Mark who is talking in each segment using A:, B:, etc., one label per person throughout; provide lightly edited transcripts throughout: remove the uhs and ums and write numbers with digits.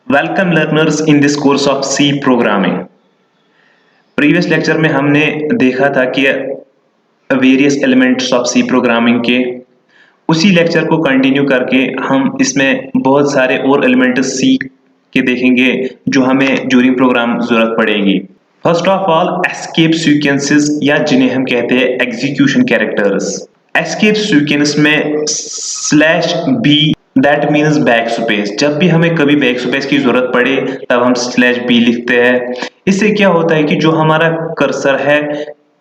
A: Welcome learners in this course of C programming. Previous lecture में हमने देखा था कि various elements of C programming के उसी लेक्चर को कंटिन्यू करके हम इसमें बहुत सारे और एलिमेंट सी के देखेंगे जो हमें ड्यूरिंग प्रोग्राम जरूरत पड़ेगी। First of all escape sequences या जिन्हें हम कहते हैं एग्जीक्यूशन कैरेक्टर्स। एस्केप सीक्वेंस में slash B that means backspace. जब भी हमें कभी बैक स्पेस की जरूरत पड़े तब हम स्लैश बी लिखते हैं। इससे क्या होता है कि जो हमारा कर्सर है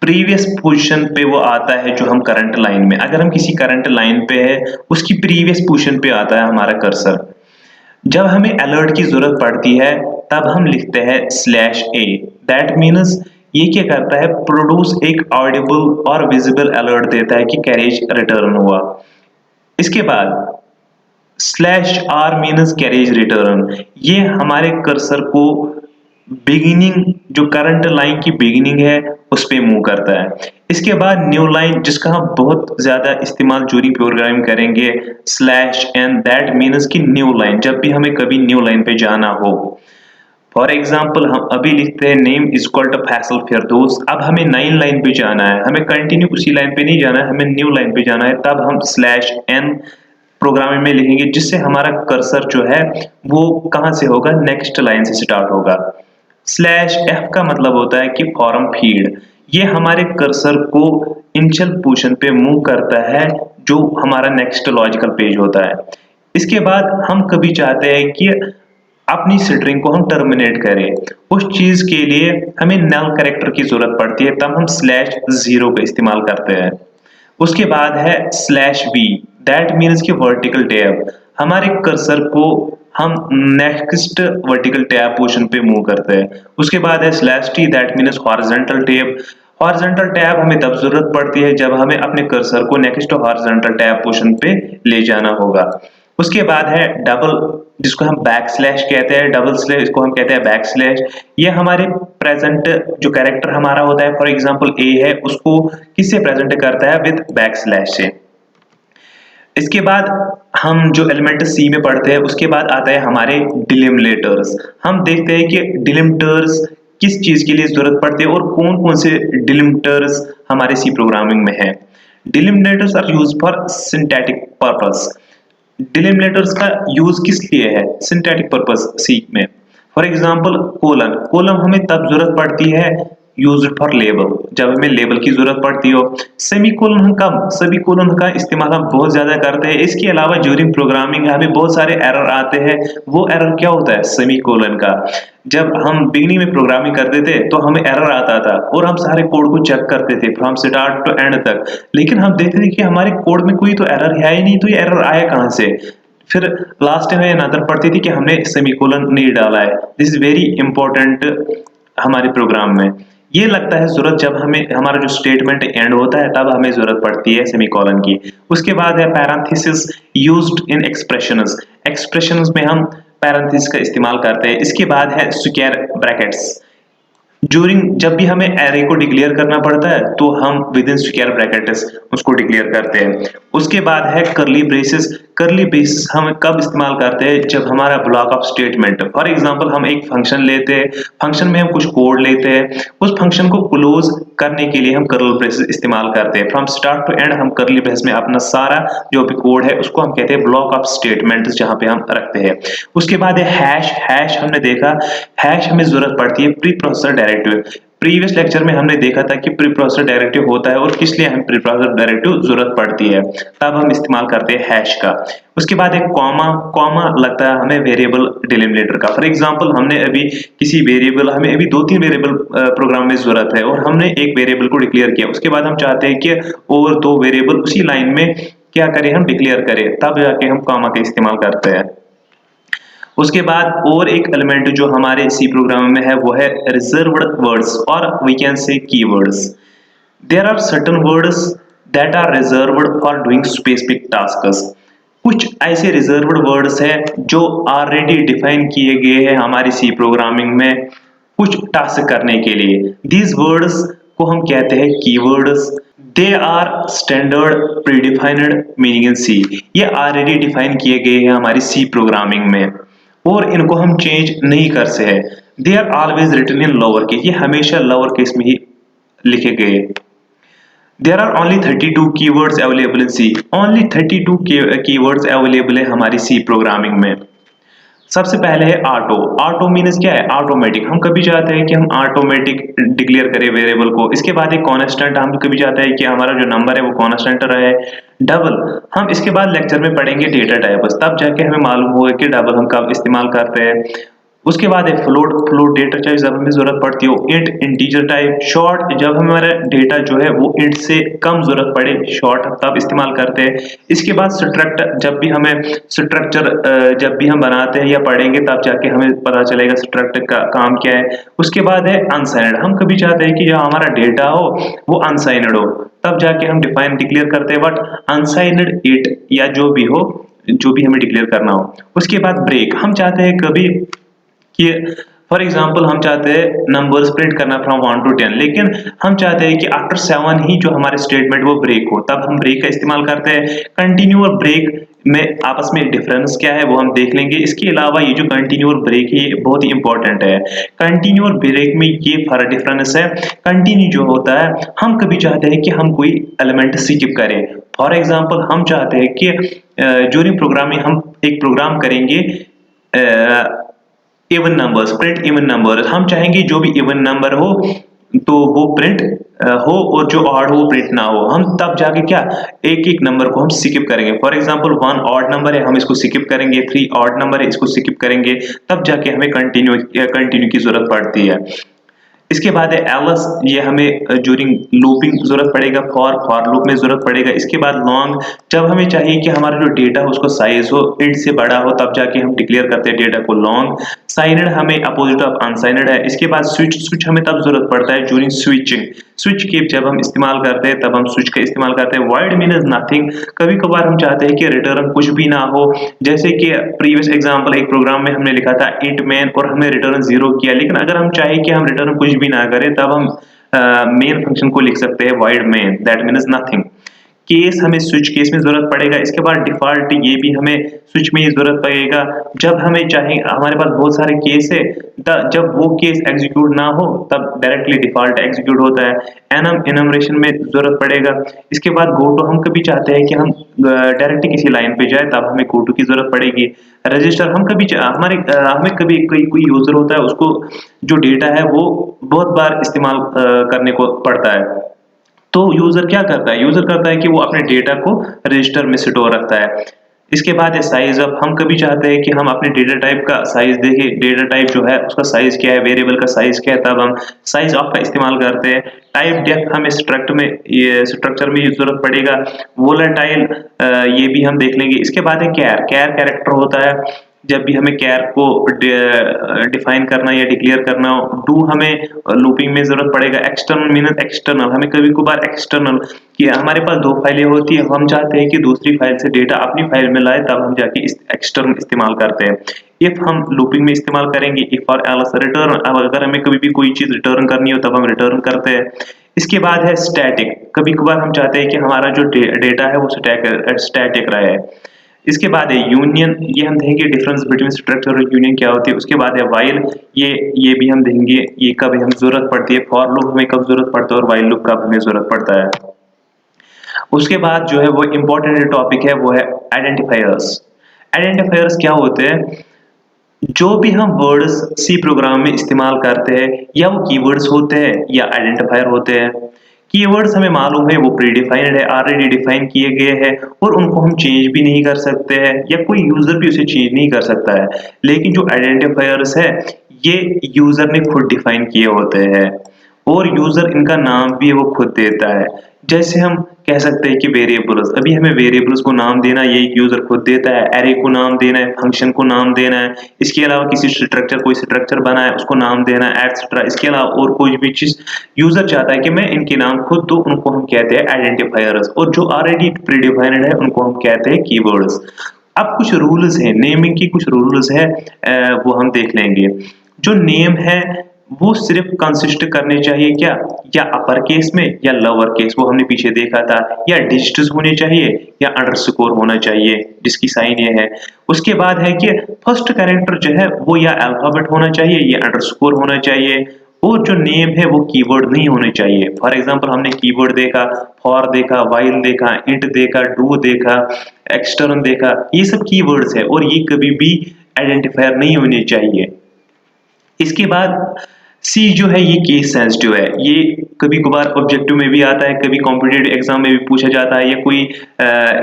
A: प्रीवियस पोजीशन पे वो आता है जो हम करंट लाइन में, अगर हम किसी करंट लाइन पे है उसकी प्रीवियस पोजीशन पे आता है हमारा कर्सर। जब हमें अलर्ट की जरूरत पड़ती है तब हम लिखते हैं स्लैश ए। दैट मीन्स ये क्या करता है, प्रोड्यूस एक ऑडिबल और विजिबल अलर्ट देता है कि कैरेज रिटर्न हुआ। इसके बाद slash R means carriage return, ये हमारे कर्सर को बिगिनिंग जो करंट लाइन की बिगिनिंग है उस पे मूव करता है। इसके बाद न्यू लाइन जिसका हम बहुत ज्यादा इस्तेमाल ड्यूरिंग प्रोग्रामिंग करेंगे, स्लैश एन दैट मीन्स की न्यू लाइन, जब भी हमें कभी न्यू लाइन पे जाना हो। फॉर एग्जाम्पल हम अभी लिखते हैं name is equal to Faisal Firdaus. अब हमें नई लाइन पे जाना है, हमें कंटिन्यू उसी लाइन पे नहीं जाना है, हमें न्यू लाइन पे जाना है, तब हम स्लैश एन प्रोग्रामिंग में लिखेंगे जिससे हमारा कर्सर जो है वो कहां से होगा, नेक्स्ट लाइन से स्टार्ट होगा। स्लैश एफ का मतलब होता है कि फॉर्म फीड, ये हमारे कर्सर को इनिशियल पोजीशन पे मूव करता है जो हमारा नेक्स्ट लॉजिकल पेज होता है। इसके बाद हम कभी चाहते हैं कि अपनी स्ट्रिंग को हम टर्मिनेट करें, उस चीज के लिए हमें नल कैरेक्टर की जरूरत पड़ती है, तब हम स्लैश जीरो का इस्तेमाल करते हैं। उसके बाद है स्लैश बी दैट मीन्स की वर्टिकल टैब, हमारे कर्सर को हम नेक्स्ट वर्टिकल टैब पोजीशन पे मूव करते हैं। उसके बाद है slash T that means horizontal tab. Horizontal tab हमें तब जरूरत पड़ती है जब हमें अपने कर्सर को नेक्स्ट हॉरिजॉन्टल टैब पोजीशन पे ले जाना होगा। उसके बाद है डबल जिसको हम बैक स्लैश कहते हैं, डबल स्लैश इसको हम कहते हैं बैक स्लैश। ये हमारे प्रेजेंट जो कैरेक्टर हमारा होता है, फॉर एग्जांपल ए है, उसको किससे प्रेजेंट करता है, विद बैक स्लैश से। इसके बाद हम जो एलिमेंट सी में पढ़ते हैं उसके बाद आता है हमारे डिलिमिनेटर्स। हम देखते हैं कि डिलिमिनेटर्स किस चीज के लिए जरूरत पड़ती है और कौन कौन से डिलिमिनेटर्स हमारे सी प्रोग्रामिंग में है। Delimiters are used for syntactic purpose. Delimiters का यूज किस लिए है सिंटैटिक पर्पस सी में। फॉर एग्जांपल कोलन, कोलन हमें तब जरूरत पड़ती है यूज्ड फॉर लेबल, जब हमें लेबल की जरूरत पड़ती हो। सेमीकोलन का सेमीकोलन का इस्तेमाल हम बहुत ज्यादा करते हैं। इसके अलावा ड्यूरिंग प्रोग्रामिंग हमें बहुत सारे एरर आते हैं। वो एरर क्या होता है, सेमीकोलन का। जब हम बिगिनिंग में प्रोग्रामिंग करते थे तो हमें एरर आता था और हम सारे कोड को चेक करते थे फ्रॉम स्टार्ट टू एंड तक, लेकिन हम देखते थे कि हमारे कोड में कोई तो एरर है ही नहीं, तो ये एरर आया कहां से। फिर लास्ट में नजर पड़ती थी कि हमने सेमीकोलन नहीं डाला है। दिस इज वेरी इंपॉर्टेंट हमारे प्रोग्राम में। ये लगता है जरूरत जब हमें हमारा जो स्टेटमेंट एंड होता है तब हमें जरूरत पड़ती है सेमीकोलन की। उसके बाद है parenthesis used in expressions. Expressions में हम पैरेंथेसिस का इस्तेमाल करते हैं। इसके बाद है स्क्वायर ब्रैकेट्स। ड्यूरिंग जब भी हमें एरे को डिक्लेयर करना पड़ता है तो हम विद इन स्क्वायर ब्रैकेट्स उसको डिक्लेयर करते हैं। उसके बाद है करली ब्रेसेस। करली ब्रेसेस हम कब इस्तेमाल करते हैं, जब हमारा block of statement, for example हम एक फंक्शन लेते हैं, फंक्शन में हम कुछ कोड लेते हैं, उस फंक्शन को क्लोज करने के लिए हम करली ब्रेसेस इस्तेमाल करते हैं। फ्रॉम स्टार्ट टू एंड हम करली ब्रेस में अपना सारा जो भी कोड है उसको हम कहते हैं ब्लॉक ऑफ स्टेटमेंट, जहां पे हम रखते हैं। उसके बाद है हैश। हैश हमने देखा, हैश हमें जरूरत पड़ती है pre processor directive. Previous lecture में हमने देखा था कि प्री प्रोसेसर डायरेक्टिव होता है और किस लिए हमें प्री प्रोसेसर डायरेक्टिव जरूरत पड़ती है, तब हम इस्तेमाल करते हैं हैश का। उसके बाद एक कॉमा। कॉमा लगता है हमें वेरिएबल डिलिमिनेटर का। फॉर एग्जांपल हमने अभी किसी वेरिएबल, हमें अभी 2-3 वेरिएबल प्रोग्राम में जरूरत है और हमने एक वेरिएबल को डिक्लेयर किया, उसके बाद हम चाहते हैं कि और 2 वेरिएबल उसी लाइन में क्या करें, हम डिक्लेयर करें, तब जाके हम कॉमा का इस्तेमाल करते हैं। उसके बाद और एक एलिमेंट जो हमारे सी प्रोग्राम में है वो है रिजर्व्ड वर्ड्स और we can say keywords. There are certain words that are reserved for doing specific tasks. कुछ ऐसे रिजर्व्ड वर्ड्स हैं जो ऑलरेडी डिफाइन किए गए हैं हमारी सी प्रोग्रामिंग में कुछ टास्क करने के लिए। दीज वर्ड्स को हम कहते हैं keywords. They are standard predefined meaning in C. ये ऑलरेडी डिफाइन किए गए हैं हमारी सी प्रोग्रामिंग में। और इनको हम चेंज नहीं कर से है। They are always written in lower case, ये हमेशा लोअर केस में ही लिखे गए। There are only 32 keywords available in C, only 32 keywords available है हमारी सी प्रोग्रामिंग में। सबसे पहले है ऑटो। ऑटो मीन्स क्या है? ऑटोमेटिक। हम कभी चाहते हैं कि हम ऑटोमेटिक डिक्लेयर करें वेरिएबल को। इसके बाद एक कांस्टेंट, हम कभी चाहते हैं कि हमारा जो नंबर है वो कांस्टेंट रहे। डबल, हम इसके बाद लेक्चर में पढ़ेंगे डेटा टाइप्स, तब जाके हमें मालूम होगा कि डबल हम कब इस्तेमाल करते हैं। उसके बाद है फ्लोट। फ्लोट डेटा टाइप जब हमें जरूरत पड़ती हो। Int, integer type. शॉर्ट, जब हमारा डेटा जो है वो इंट से कम जरूरत पड़े, शॉर्ट तब इस्तेमाल करते हैं। इसके बाद स्ट्रक्ट, जब भी हमें स्ट्रक्चर जब भी हम बनाते हैं या पढ़ेंगे तब जाके हमें पता चलेगा स्ट्रक्ट का काम क्या है। उसके बाद है अनसाइंड। हम कभी चाहते हैं कि जो हमारा डेटा हो वो अनसाइंड हो, तब जाके हम डिफाइन डिक्लेयर करते हैं बट अनसाइंड इट, या जो भी हो, जो भी हमें डिक्लेयर करना हो। उसके बाद ब्रेक, हम चाहते हैं कभी कि फॉर एग्जाम्पल हम चाहते हैं नंबर्स प्रिंट करना फ्रॉम 1 to 10, लेकिन हम चाहते हैं कि आफ्टर 7 ही जो हमारे स्टेटमेंट वो ब्रेक हो, तब हम ब्रेक का इस्तेमाल करते हैं। कंटिन्यू और ब्रेक में आपस में डिफरेंस क्या है वो हम देख लेंगे। इसके अलावा ये जो कंटिन्यू और ब्रेक है ये बहुत ही इंपॉर्टेंट है। कंटिन्यू और ब्रेक में ये फर्क डिफरेंस है। कंटिन्यू जो होता है, हम कभी चाहते हैं कि हम कोई एलिमेंट स्किप करें। फॉर एग्जाम्पल हम चाहते हैं कि ड्यूरिंग प्रोग्रामिंग हम एक प्रोग्राम करेंगे even numbers, print even numbers. हम चाहेंगे जो भी इवन नंबर हो तो वो प्रिंट हो, और जो ऑड हो वो प्रिंट ना हो। हम तब जाके क्या, एक एक नंबर को हम स्किप करेंगे। फॉर एग्जांपल 1 ऑड नंबर है, हम इसको स्किप करेंगे। 3 ऑड नंबर है, इसको स्किप करेंगे। तब जाके हमें कंटिन्यू की जरूरत पड़ती है। इसके बाद है एल्स, ये हमें ड्यूरिंग लूपिंग जरूरत पड़ेगा। फॉर लूप में जरूरत पड़ेगा। इसके बाद लॉन्ग, जब हमें चाहिए कि हमारा जो डेटा हो उसको साइज हो इंट से बड़ा हो, तब जाके हम डिक्लेयर करते हैं डेटा को लॉन्ग। साइनड हमें अपोजिट ऑफ अनसाइनड है। इसके बाद स्विच, स्विच हमें तब जरूरत पड़ता है ड्यूरिंग स्विचिंग। स्विच की जब हम इस्तेमाल करते हैं तब हम स्विच का इस्तेमाल करते हैं। वॉइड मीन्स नथिंग, कभी कभार हम चाहते हैं कि रिटर्न कुछ भी ना हो। जैसे कि प्रीवियस एग्जांपल एक प्रोग्राम में हमने लिखा था इंट मैन और हमने रिटर्न 0 किया, लेकिन अगर हम चाहें कि हम रिटर्न कुछ भी ना करें तब हम मेन फंक्शन को लिख सकते हैं void main, that means nothing. Case, हमें स्विच केस में जरूरत पड़ेगा। इसके बाद डिफॉल्ट, ये भी हमें स्विच में ही जरूरत पड़ेगा। जब हमें चाहे, हमारे पास बहुत सारे केस है, जब वो केस एग्जीक्यूट ना हो तब डायरेक्टली डिफॉल्ट एग्जीक्यूट होता है। एनम, इनमरेशन में जरूरत पड़ेगा। इसके बाद गो टू, हम कभी चाहते हैं कि हम डायरेक्टली किसी लाइन पे जाए तब हमें गो टू की जरूरत पड़ेगी। रजिस्टर, हम कभी हमें कभी कोई यूजर होता है, उसको जो डेटा है वो बहुत बार इस्तेमाल करने को पड़ता है, तो यूजर क्या करता है? यूजर करता है कि वो अपने डेटा को रजिस्टर में स्टोर रखता है। इसके बाद है साइज अप, हम कभी चाहते हैं कि हम अपने डेटा टाइप का साइज देखें। डेटा टाइप जो है उसका साइज क्या है, वेरिएबल का साइज क्या है, तब हम साइज ऑफ का इस्तेमाल करते हैं। टाइप डेफ, हमें ये स्ट्रक्चर में जरूरत पड़ेगा। वोलेटाइल, ये भी हम देख लेंगे। इसके बाद है कैर। कैर कैरेक्टर होता है, जब भी हमें कैर को डिफाइन करना या डिक्लेयर करना हो। डू, हमें लूपिंग में जरूरत पड़ेगा। एक्सटर्नल मीन्स एक्सटर्नल, हमें कभी कभार एक्सटर्नल कि हमारे पास 2 फाइलें होती है, हम चाहते हैं कि दूसरी फाइल से डेटा अपनी फाइल में लाए, तब हम जाके इस एक्सटर्नल इस्तेमाल करते हैं। इफ, हम लूपिंग में इस्तेमाल करेंगे। इफ और एल्स। रिटर्न, अब अगर हमें कभी भी कोई चीज रिटर्न करनी हो तब हम रिटर्न करते हैं। इसके बाद है स्टैटिक, कभी कभार हम चाहते हैं कि हमारा जो डेटा है वो स्टैटिक रहे। इसके बाद है यूनियन, ये हम देखेंगे डिफरेंस बिटवीन स्ट्रक्चर और यूनियन क्या होती है। उसके बाद है व्हाइल, ये भी हम देखेंगे ये कब हमें जरूरत पड़ती है। फॉर लूप हमें कब जरूरत पड़ता है और व्हाइल लूप कब हमें जरूरत पड़ता है। उसके बाद जो है वो इम्पोर्टेंट टॉपिक है वो है आइडेंटिफायर्स। आइडेंटिफायर्स क्या होते हैं? जो भी हम वर्ड्स सी प्रोग्राम में इस्तेमाल करते हैं, या वो कीवर्ड्स होते हैं या आइडेंटिफायर होते हैं। कीवर्ड्स हमें मालूम है वो प्रीडिफाइंड है, ऑलरेडी डिफाइन किए गए हैं, और उनको हम चेंज भी नहीं कर सकते हैं या कोई यूजर भी उसे चेंज नहीं कर सकता है। लेकिन जो आइडेंटिफायर्स है ये यूजर ने खुद डिफाइन किए होते हैं, और यूजर इनका नाम भी वो खुद देता है। जैसे हम कह सकते हैं कि वेरिएबल्स, अभी हमें वेरिएबल्स को नाम देना ये एक यूजर खुद देता है। एरे को नाम देना है, फंक्शन को नाम देना है, इसके अलावा किसी स्ट्रक्चर, कोई स्ट्रक्चर बना है उसको नाम देना है, एटसेट्रा। इसके अलावा और कोई भी चीज यूजर चाहता है कि मैं इनके नाम खुद दूं, उनको हम कहते हैं आइडेंटिफायर्स। और जो ऑलरेडी प्रीडिफाइंड है उनको हम कहते हैं कीवर्ड्स। अब कुछ रूल्स हैं नेमिंग की, कुछ रूल्स है वो हम देख लेंगे। जो नेम है वो सिर्फ कंसिस्ट करने चाहिए क्या, या अपर केस में या लोअर केस, वो हमने पीछे देखा था, या डिजिट्स होने चाहिए या अंडरस्कोर होना चाहिए जिसकी साइन ये है। उसके बाद है कि फर्स्ट कैरेक्टर जो है वो या अल्फाबेट होना चाहिए या अंडरस्कोर होना चाहिए, और जो नेम है वो कीवर्ड नहीं होने चाहिए। फॉर एग्जांपल हमने कीवर्ड देखा, फॉर देखा, व्हाइल देखा, इंट देखा, डू देखा, एक्सटर्न देखा, ये सब कीवर्ड्स है और ये कभी भी आइडेंटिफायर नहीं होने चाहिए। इसके बाद सी जो है ये केस सेंसिटिव है, ये कभी कभार ऑब्जेक्टिव में भी आता है, कभी कॉम्पिटिटिव एग्जाम में भी पूछा जाता है, या कोई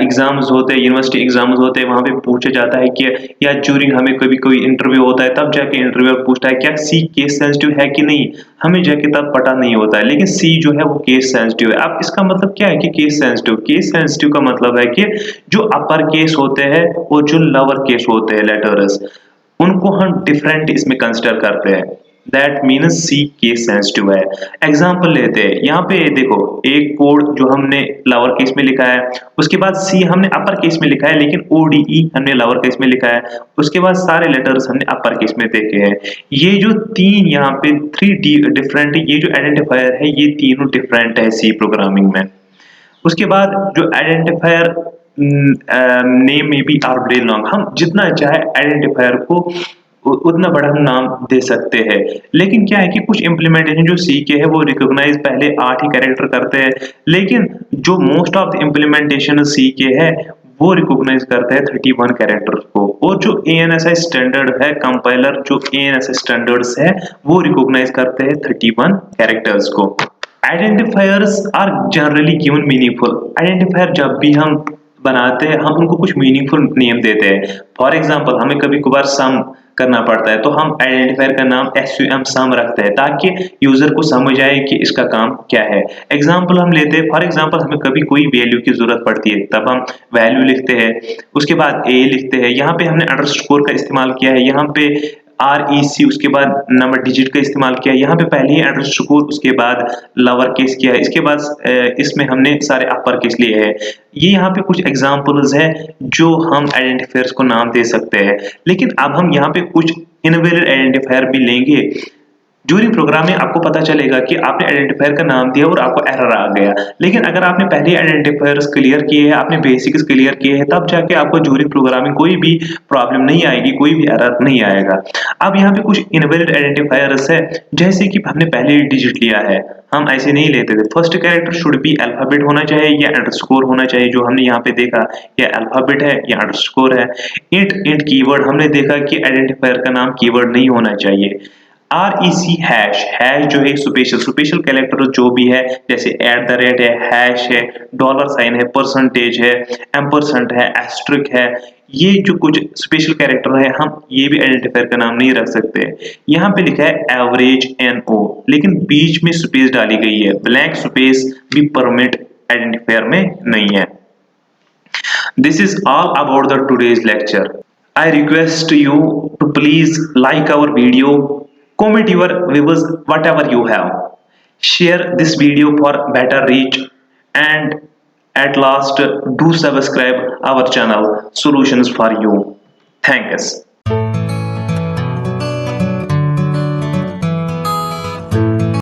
A: एग्जाम्स होते हैं, यूनिवर्सिटी एग्जाम्स होते हैं, वहां पे पूछा जाता है कि, या ज्यूरिंग हमें कभी कोई इंटरव्यू होता है तब जाके इंटरव्यू पूछता है क्या सी केस सेंसिटिव है कि नहीं, हमें जाके तब पता नहीं होता है, लेकिन सी जो है वो केस सेंसिटिव है। अब इसका मतलब क्या है कि केस सेंसिटिव का मतलब है कि जो अपर केस होते हैं और जो लोअर केस होते हैं लेटर्स, उनको हम डिफरेंट इसमें कंसिडर करते हैं। That means C case sensitive है। एग्जाम्पल लेते हैं, यहाँ पे देखो एक कोड जो हमने लोअर केस में लिखा है, उसके बाद सी हमने अपर केस में लिखा है, लेकिन ओडीई हमने लोअर केस में लिखा है, उसके बाद सारे लेटर्स हमने अपर केस में देखे हैं। ये जो तीन यहाँ पे थ्री डिफरेंट, ये जो आइडेंटिफायर है ये तीनों डिफरेंट है सी प्रोग्रामिंग में। उसके बाद जो आइडेंटिफायर नेम में बी आर वेरी लॉन्ग, हम जितना चाहे आइडेंटिफायर को उतना बड़ा हम नाम दे सकते हैं, लेकिन क्या है कि कुछ इम्प्लीमेंटेशन जो सी के है वो रिकॉग्नाइज पहले 8 ही कैरेक्टर करते हैं, लेकिन जो मोस्ट ऑफ द इम्प्लीमेंटेशन सी के है वो रिकॉग्नाइज करते हैं 31 कैरेक्टर को, और जो एएनएसआई स्टैंडर्ड है कंपाइलर, जो एएनएसआई स्टैंडर्ड्स है वो रिकॉग्नाइज करते हैं 31 कैरेक्टर्स को। Identifiers are generally given meaningful, identifier जब भी हम बनाते हैं हम उनको कुछ मीनिंगफुल नेम देते हैं। फॉर एग्जांपल हमें कभी कभार सम करना पड़ता है तो हम आइडेंटिफायर का नाम SUM सम रखते हैं ताकि यूजर को समझ आए कि इसका काम क्या है। एग्जांपल हम लेते हैं, फॉर एग्जांपल हमें कभी कोई वैल्यू की जरूरत पड़ती है तब हम वैल्यू लिखते हैं, उसके बाद ए लिखते हैं, यहाँ पे हमने अंडरस्कोर का इस्तेमाल किया है, यहाँ पे REC उसके बाद नंबर डिजिट का इस्तेमाल किया, यहाँ पे पहले ही अंडरस्कोर उसके बाद लोअर केस किया है, इसके बाद इसमें हमने सारे अपर केस लिए हैं। ये यहाँ पे कुछ एग्जांपल्स हैं जो हम आइडेंटिफायर्स को नाम दे सकते हैं, लेकिन अब हम यहाँ पे कुछ इनवैलिड आइडेंटिफायर भी लेंगे। ड्यूरिंग प्रोग्रामिंग आपको पता चलेगा कि आपने आइडेंटिफायर का नाम दिया और आपको एरर आ गया, लेकिन अगर आपने पहले आइडेंटिफायर्स क्लियर किए हैं, आपने बेसिक्स क्लियर किए हैं, तब जाके आपको ड्यूरिंग प्रोग्रामिंग कोई भी प्रॉब्लम नहीं आएगी, कोई भी एरर नहीं आएगा। अब यहाँ पे कुछ इनवैलिड आइडेंटिफायर्स है, जैसे कि हमने पहले डिजिट लिया है, हम ऐसे नहीं लेते थे। First character should be alphabet होना चाहिए या अंडरस्कोर होना चाहिए, जो हमने यहाँ पे देखा या अल्फाबेट है या अंडरस्कोर है। इंट कीवर्ड हमने देखा कि आइडेंटिफायर का नाम कीवर्ड नहीं होना चाहिए। REC हैश, हैश जो है स्पेशल कैरेक्टर जो भी है, जैसे एट द रेट है, हैश है, डॉलर साइन है, परसेंटेज है, एम्परसेंट है, एस्ट्रिक है, ये जो कुछ स्पेशल कैरेक्टर है हम ये भी आइडेंटिफायर का नाम नहीं रख सकते। यहाँ पे लिखा है एवरेज NO, लेकिन बीच में स्पेस डाली गई है, ब्लैंक स्पेस भी परमिट आइडेंटिफायर में नहीं है। This is all about the today's lecture. I request you to please like our video, comment your views whatever you have, share this video for better reach, and at last do subscribe our channel Solutions for You. Thanks.